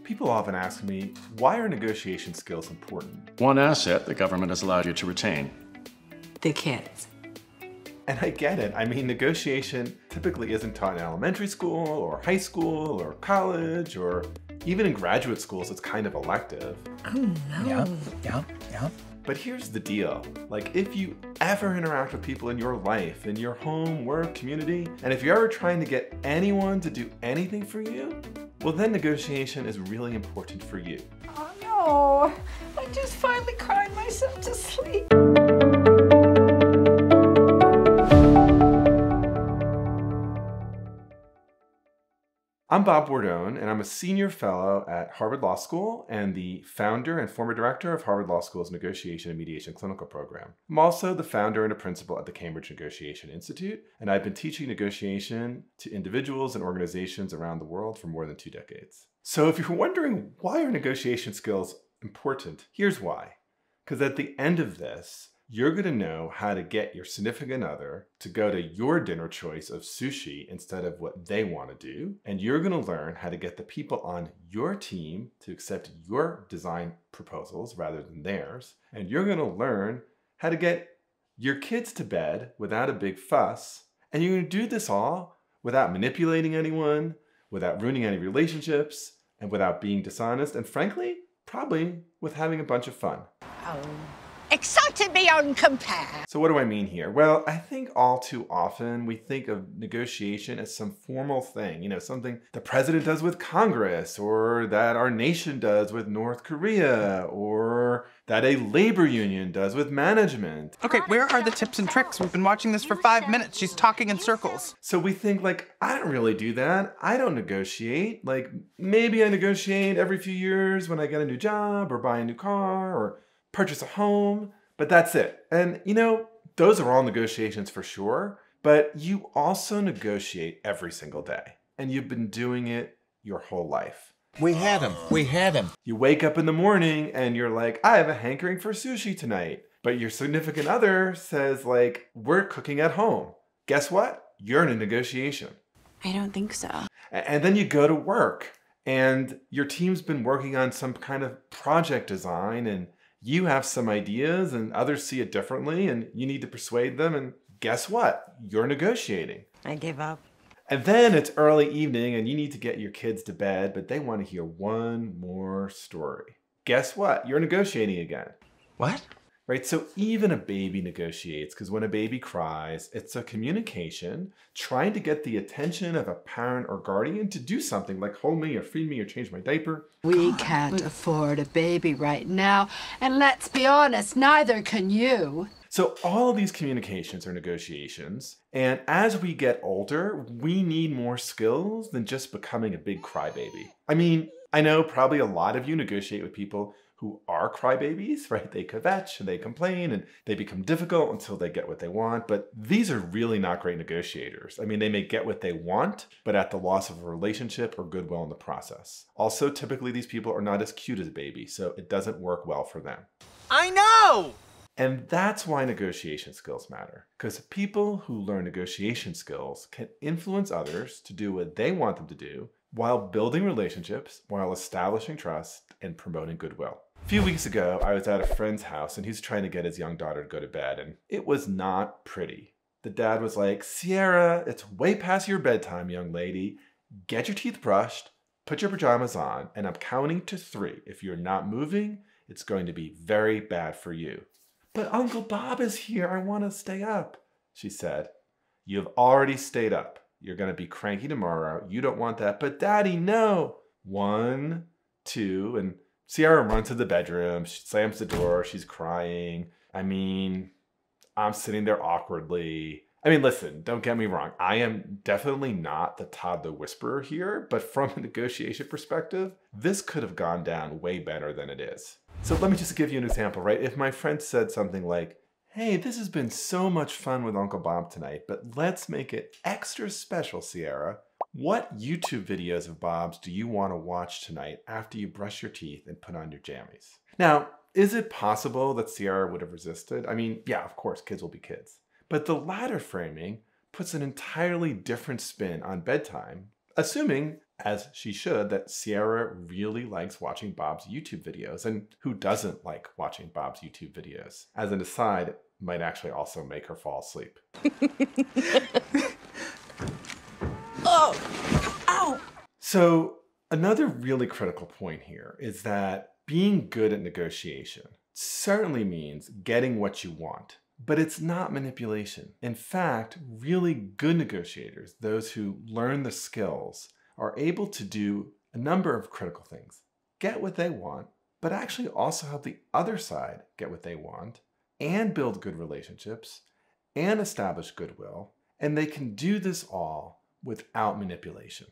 People often ask me, why are negotiation skills important? One asset the government has allowed you to retain. The kids. And I get it. I mean, negotiation typically isn't taught in elementary school or high school or college, or even in graduate schools, it's kind of elective. Oh no. Yeah. But here's the deal. Like, if you ever interact with people in your life, in your home, work, community, and if you're ever trying to get anyone to do anything for you, well, then negotiation is really important for you. Oh no. I just finally cried myself to sleep. I'm Bob Bordone, and I'm a senior fellow at Harvard Law School and the founder and former director of Harvard Law School's Negotiation and Mediation Clinical Program. I'm also the founder and a principal at the Cambridge Negotiation Institute, and I've been teaching negotiation to individuals and organizations around the world for more than 2 decades. So if you're wondering why are negotiation skills important, here's why. Because at the end of this, you're going to know how to get your significant other to go to your dinner choice of sushi instead of what they want to do. And you're going to learn how to get the people on your team to accept your design proposals rather than theirs. And you're going to learn how to get your kids to bed without a big fuss. And you're going to do this all without manipulating anyone, without ruining any relationships, and without being dishonest, and frankly, probably with having a bunch of fun. Oh. Excited beyond compare. So what do I mean here? Well, I think all too often we think of negotiation as some formal thing, something the president does with Congress, or that our nation does with North Korea, or that a labor union does with management. Okay, where are the tips and tricks? We've been watching this for 5 minutes. She's talking in circles. So we think I don't really do that. I don't negotiate. Maybe I negotiate every few years when I get a new job or buy a new car or purchase a home, but that's it. And those are all negotiations for sure, but you also negotiate every single day, and you've been doing it your whole life. We had him. You wake up in the morning and you're like, I have a hankering for sushi tonight. But your significant other says we're cooking at home. Guess what? You're in a negotiation. I don't think so. And then you go to work and your team's been working on some kind of project design, and you have some ideas and others see it differently, and you need to persuade them, and guess what? You're negotiating. I gave up. And then it's early evening and you need to get your kids to bed, but they want to hear one more story. Guess what? You're negotiating again. What? Right? So even a baby negotiates, because when a baby cries, it's a communication trying to get the attention of a parent or guardian to do something like hold me or feed me or change my diaper. We can't afford a baby right now, and let's be honest, neither can you. So all of these communications are negotiations, and as we get older, we need more skills than just becoming a big crybaby. I mean, I know probably a lot of you negotiate with people who are crybabies, right? They kvetch and they complain and they become difficult until they get what they want, but these are really not great negotiators. I mean, they may get what they want, but at the loss of a relationship or goodwill in the process. Also, typically these people are not as cute as a baby, so it doesn't work well for them. I know! And that's why negotiation skills matter, because people who learn negotiation skills can influence others to do what they want them to do while building relationships, while establishing trust and promoting goodwill. A few weeks ago, I was at a friend's house and he's trying to get his young daughter to go to bed, and it was not pretty. The dad was like, Sierra, it's way past your bedtime, young lady. Get your teeth brushed, put your pajamas on, and I'm counting to 3. If you're not moving, it's going to be very bad for you. But Uncle Bob is here. I want to stay up, she said. You've already stayed up. You're going to be cranky tomorrow. You don't want that. But Daddy, no. 1, 2, and Sierra runs to the bedroom. She slams the door. She's crying. I mean, I'm sitting there awkwardly. I mean, listen, don't get me wrong. I am definitely not the toddler whisperer here, but from a negotiation perspective, this could have gone down way better than it is. So let me just give you an example, right? If my friend said something like, hey, this has been so much fun with Uncle Bob tonight, but let's make it extra special, Sierra. What YouTube videos of Bob's do you want to watch tonight after you brush your teeth and put on your jammies? Now, is it possible that Sierra would have resisted? I mean, yeah, of course, kids will be kids. But the latter framing puts an entirely different spin on bedtime, assuming as she should, that Sierra really likes watching Bob's YouTube videos. And who doesn't like watching Bob's YouTube videos? As an aside, it might actually also make her fall asleep. Oh! Ow! So another really critical point here is that being good at negotiation certainly means getting what you want, but it's not manipulation. In fact, really good negotiators, those who learn the skills, are able to do a number of critical things. Get what they want, but actually also help the other side get what they want, and build good relationships, and establish goodwill, and they can do this all without manipulation.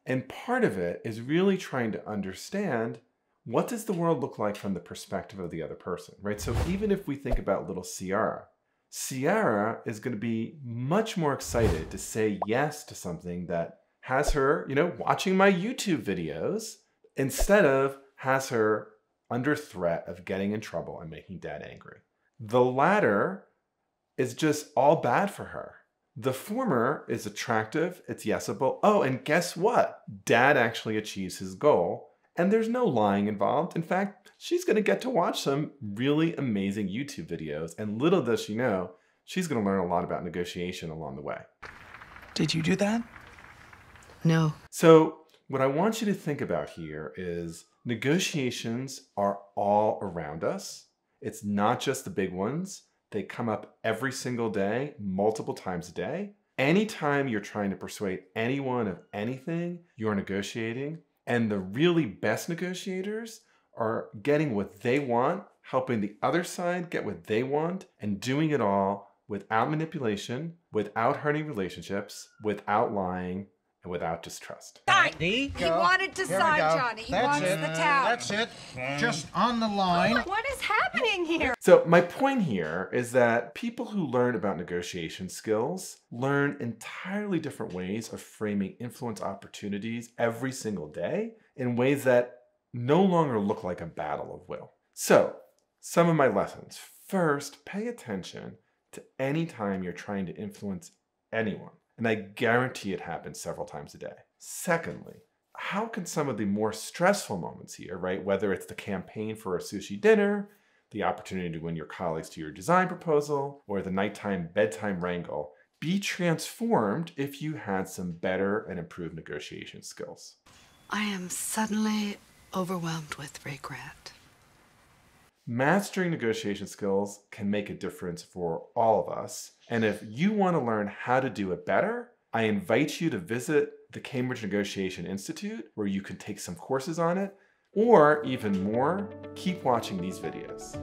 And part of it is really trying to understand, what does the world look like from the perspective of the other person, right? So even if we think about little Sierra is going to be much more excited to say yes to something that has her, watching my YouTube videos, instead of has her under threat of getting in trouble and making Dad angry. The latter is just all bad for her. The former is attractive, it's yesable. Oh, and guess what? Dad actually achieves his goal, and there's no lying involved. In fact, she's going to get to watch some really amazing YouTube videos, and little does she know, she's going to learn a lot about negotiation along the way. Did you do that? No. So what I want you to think about here is negotiations are all around us. It's not just the big ones. They come up every single day, multiple times a day. Anytime you're trying to persuade anyone of anything, you're negotiating. And the really best negotiators are getting what they want, helping the other side get what they want, and doing it all without manipulation, without hurting relationships, without lying, and without distrust. He wanted to sign, Johnny. He wants the towel. That's it. Just on the line. What is happening here? So my point here is that people who learn about negotiation skills learn entirely different ways of framing influence opportunities every single day in ways that no longer look like a battle of will. So some of my lessons. First, pay attention to any time you're trying to influence anyone. And I guarantee it happens several times a day. Secondly, how can some of the more stressful moments here, right, whether it's the campaign for a sushi dinner, the opportunity to win your colleagues to your design proposal, or the nighttime bedtime wrangle, be transformed if you had some better and improved negotiation skills? I am suddenly overwhelmed with regret. Mastering negotiation skills can make a difference for all of us. And if you want to learn how to do it better, I invite you to visit the Cambridge Negotiation Institute, where you can take some courses on it, or even more, keep watching these videos.